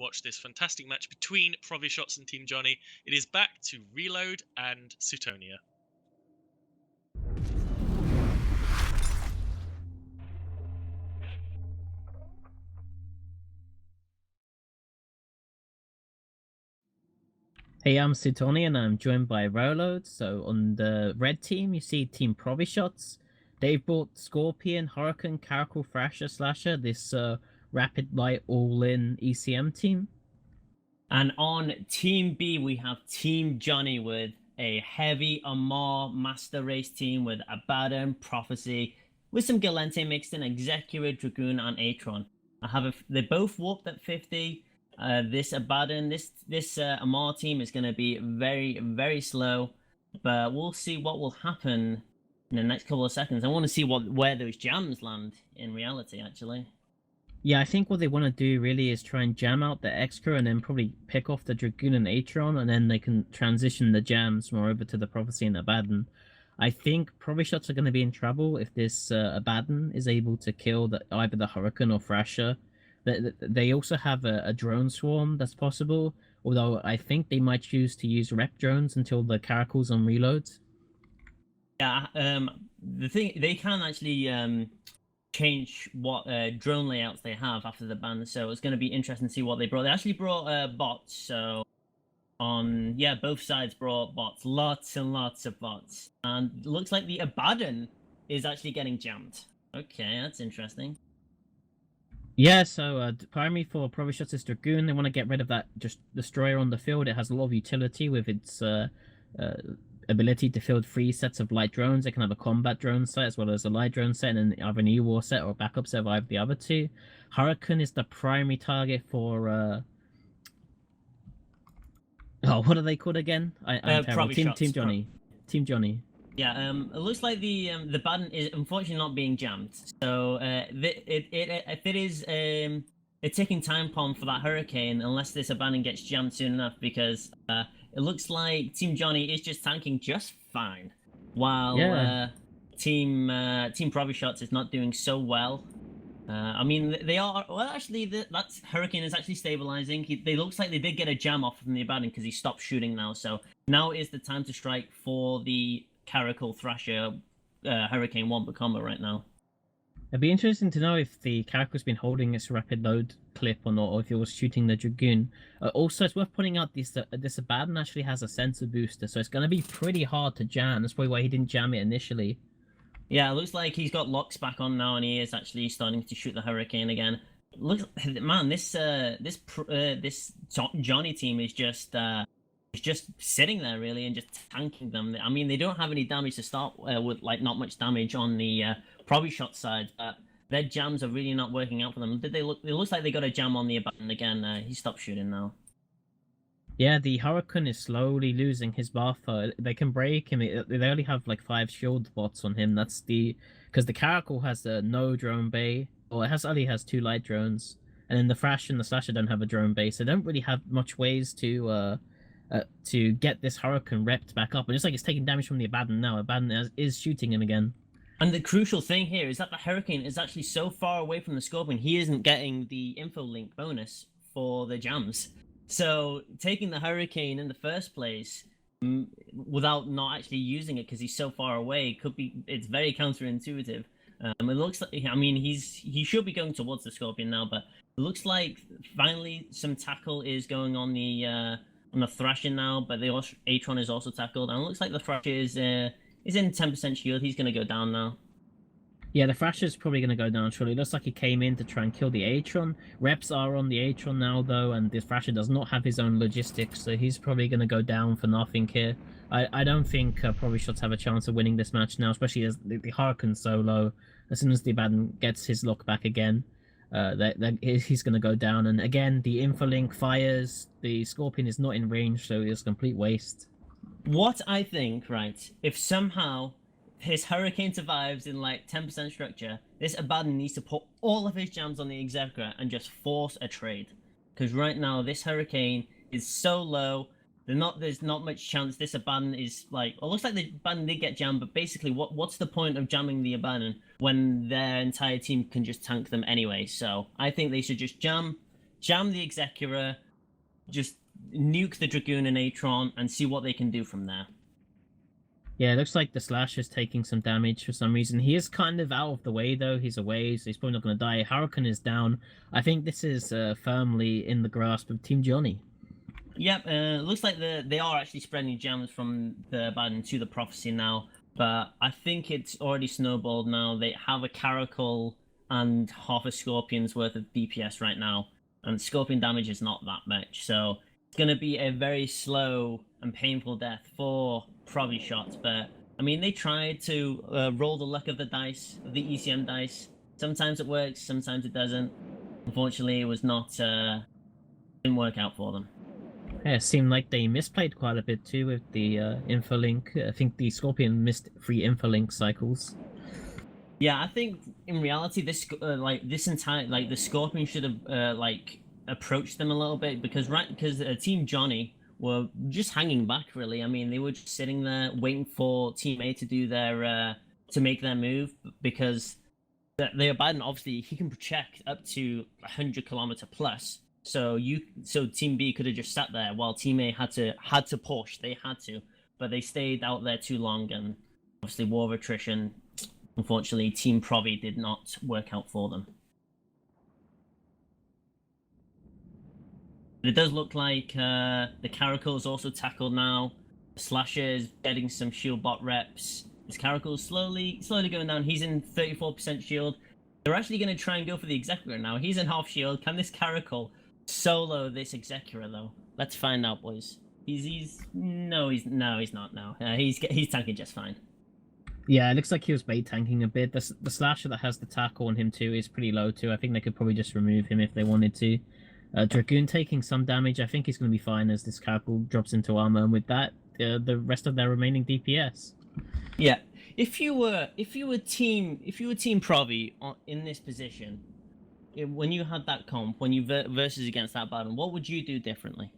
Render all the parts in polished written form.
watch this fantastic match between ProviShotZ and Team Johnny. It is back to Reload and Suetonia. Hey, I'm Suetonia and I'm joined by Reload. So on the red team, you see Team ProviShotZ. They've brought Scorpion, Hurricane, Caracal, Thrasher, Slasher, this rapid light all-in ECM team. And on Team B, we have Team Johnny with a heavy Amar Master Race team with Abaddon, Prophecy, with some Galente mixed in, Executor, Dragoon, and Atron. They both warped at 50. This Abaddon, this Amar team is going to be very, very slow, but we'll see what will happen in the next couple of seconds. I want to see where those jams land in reality, actually. Yeah, I think what they want to do really is try and jam out the Excra and then probably pick off the Dragoon and Atron, and then they can transition the jams more over to the Prophecy and Abaddon. I think ProviShotZ are going to be in trouble if this Abaddon is able to kill either the Hurricane or Thrasher. They also have a drone swarm that's possible, although I think they might choose to use rep drones until the Caracal's on reloads. Yeah, the thing, they can actually change what drone layouts they have after the ban, so it's going to be interesting to see what they brought. They actually brought bots, so both sides brought bots, lots and lots of bots, and it looks like the Abaddon is actually getting jammed. Okay, that's interesting. Yeah, so primary for ProviShotZ is Dragoon. They want to get rid of that just destroyer on the field. It has a lot of utility with its ability to field 3 sets of light drones. They can have a combat drone set as well as a light drone set, and then either an E-War set or a backup set of either the other two. Hurricane is the primary target for what are they called again? I'm terrible. Team Johnny. Team Johnny. Yeah, it looks like the Abaddon is unfortunately not being jammed. So if it is a ticking time bomb for that Hurricane, unless this Abaddon gets jammed soon enough, because it looks like Team Johnny is just tanking just fine, while Team ProviShotZ is not doing so well. I mean, they are actually that Hurricane is actually stabilizing. They looks like they did get a jam off from the Abaddon because he stopped shooting now. So now is the time to strike for the Caracal Thrasher Hurricane Wombat combo right now. It'd be interesting to know if the Caracal's been holding its rapid load clip or not, or if it was shooting the Dragoon. Also, it's worth pointing out this Abaddon actually has a sensor booster, so it's going to be pretty hard to jam. That's probably why he didn't jam it initially. Yeah, it looks like he's got locks back on now, and he is actually starting to shoot the Hurricane again. Look, man, this Johnny team is just sitting there really and just tanking them. I mean, they don't have any damage to start with, like not much damage on the ProviShotZ side. Their jams are really not working out for them. It looks like they got a jam on the Abaddon again. He stopped shooting now. Yeah, the Hurricane is slowly losing his buffer. They can break him. They only have like 5 shield bots on him. That's because the Caracal has no drone bay, or it only has 2 light drones, and then the Thrasher and the Slasher don't have a drone bay, so they don't really have much ways to get this Hurricane repped back up. And just like it's taking damage from the Abaddon now, Abaddon is shooting him again. And the crucial thing here is that the Hurricane is actually so far away from the Scorpion, he isn't getting the info link bonus for the jams. So taking the Hurricane in the first place without not actually using it because he's so far away it's very counterintuitive. It looks like, I mean, he should be going towards the Scorpion now, but it looks like finally some tackle is going on the Thrasher now, but the Atron is also tackled, and it looks like the Thrasher is in 10% shield. He's going to go down now. Yeah, the Thrasher's probably going to go down shortly. It looks like he came in to try and kill the Atron. Reps are on the Atron now, though, and this Thrasher does not have his own logistics, so he's probably going to go down for nothing here. I don't think ProviShotZ have a chance of winning this match now, especially as the Hurricane's so low. As soon as the Abaddon gets his lock back again, he's going to go down. And again, the Infolink fires. The Scorpion is not in range, so it's a complete waste. What I think, right, if somehow his Hurricane survives in like 10% structure, this Abaddon needs to put all of his jams on the Executor and just force a trade. Because right now, this Hurricane is so low, there's not much chance this Abaddon is like... Well, it looks like the Abaddon did get jammed, but basically, what's the point of jamming the Abaddon when their entire team can just tank them anyway? So I think they should just jam jam the Executor, just nuke the Dragoon and Atron, and see what they can do from there. Yeah, it looks like the Slash is taking some damage for some reason. He is kind of out of the way, though. He's away, so he's probably not going to die. Hurricane is down. I think this is firmly in the grasp of Team Johnny. Yep, looks like they are actually spreading jams from the Abaddon to the Prophecy now, but I think it's already snowballed now. They have a Caracal and half a Scorpion's worth of DPS right now, and Scorpion damage is not that much, so it's going to be a very slow and painful death for ProviShotZ, but I mean, they tried to roll the luck of the dice, the ECM dice. Sometimes it works, sometimes it doesn't. Unfortunately, it was not, didn't work out for them. Yeah, it seemed like they misplayed quite a bit too with the Infolink. I think the Scorpion missed 3 Infolink cycles. Yeah, I think in reality, this entire the Scorpion should have approached them a little bit because Team Johnny were just hanging back really. I mean, they were just sitting there waiting for Team A to do their to make their move because the Abaddon obviously he can project up to 100 km plus. So Team B could have just sat there while Team A had to push. They had to, but they stayed out there too long, and obviously war of attrition. Unfortunately, Team Provi did not work out for them. But it does look like the Caracal is also tackled now. Slasher is getting some shield bot reps. This Caracal is slowly going down. He's in 34% shield. They're actually going to try and go for the Executor now. He's in half shield. Can this Caracal solo this Executor though? Let's find out, boys. He's not now. He's tanking just fine. Yeah, it looks like he was bait tanking a bit. The Slasher that has the tackle on him too is pretty low too. I think they could probably just remove him if they wanted to. Dragoon taking some damage. I think he's going to be fine as this Caracal drops into armor, and with that, the rest of their remaining DPS. Yeah, if you were Team Provi in this position, when you had that comp, when you versus against that Baron, what would you do differently?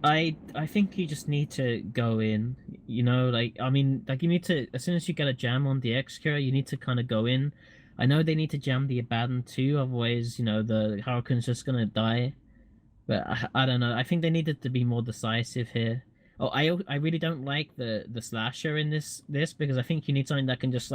I think you just need to go in, you know, I mean, you need to, as soon as you get a jam on the Executor, you need to kind of go in. I know they need to jam the Abaddon too, otherwise, you know, the Hurricane's just gonna die. But I don't know, I think they needed to be more decisive here. Oh, I really don't like the Slasher in this because I think you need something that can just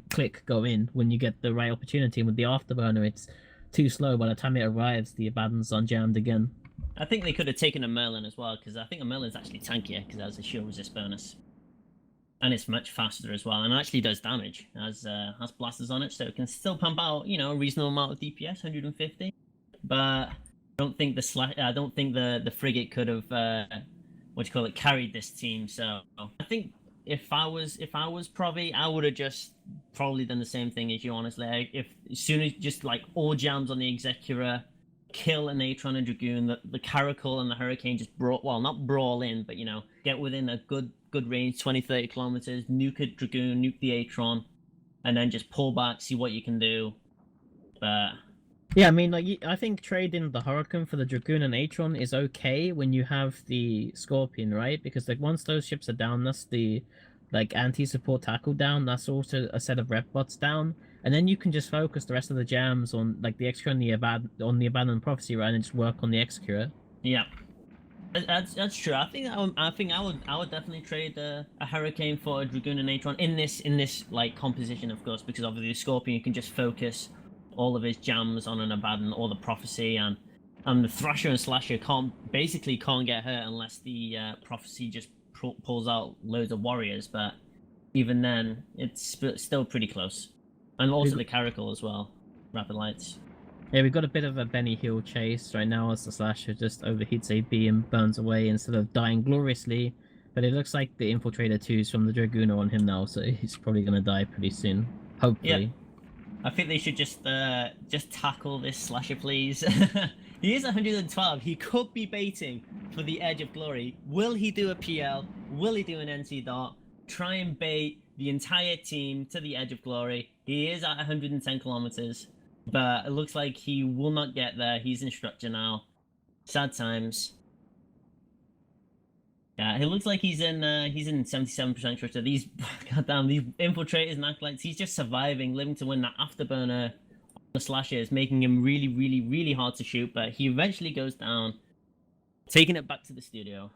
click, go in when you get the right opportunity. And with the Afterburner, it's too slow. By the time it arrives, the Abaddon's unjammed again. I think they could have taken a Merlin as well, because I think a Merlin's actually tankier because it has a shield resist bonus. And it's much faster as well, and actually does damage. Has blasters on it, so it can still pump out, you know, a reasonable amount of DPS, 150. But I don't think the frigate could have carried this team. So I think if I was Provi, I would have just probably done the same thing as you, honestly. If as soon as just all jams on the Executor, kill an Atron and Dragoon, the Caracal and the Hurricane just not brawl in, but you know, get within a good range, 20-30 kilometers, nuke a Dragoon, nuke the Atron, and then just pull back, see what you can do. But yeah, I mean, I think trading the Hurricane for the Dragoon and Atron is okay when you have the Scorpion, right? Because once those ships are down, that's the anti-support tackle down. That's also a set of rep bots down, and then you can just focus the rest of the jams on the Executor and the Abandoned Prophecy, right, and just work on the Executor. Yeah, that's true. I think I would definitely trade a Hurricane for a Dragoon and Atron in this composition, of course, because obviously the Scorpion you can just focus all of his jams on an Abaddon or the Prophecy, and the Thrasher and Slasher can't get hurt unless the Prophecy just pulls out loads of warriors. But even then, it's still pretty close. And also the Caracal as well, Rapid Lights. Yeah, we've got a bit of a Benny Hill chase right now as the Slasher just overheats AB and burns away instead of dying gloriously. But it looks like the Infiltrator 2's from the Dragoon are on him now, so he's probably going to die pretty soon. Hopefully. Yeah. I think they should just tackle this Slasher, please. He is 112. He could be baiting for the Edge of Glory. Will he do a PL? Will he do an NC dot? Try and bait the entire team to the Edge of Glory. He is at 110 kilometers, but it looks like he will not get there. He's in structure now. Sad times. Yeah, it looks like he's in 77% structure. These goddamn these infiltrators and acolytes. He's just surviving, living to win that afterburner the slashes, making him really, really, really hard to shoot. But he eventually goes down, taking it back to the studio.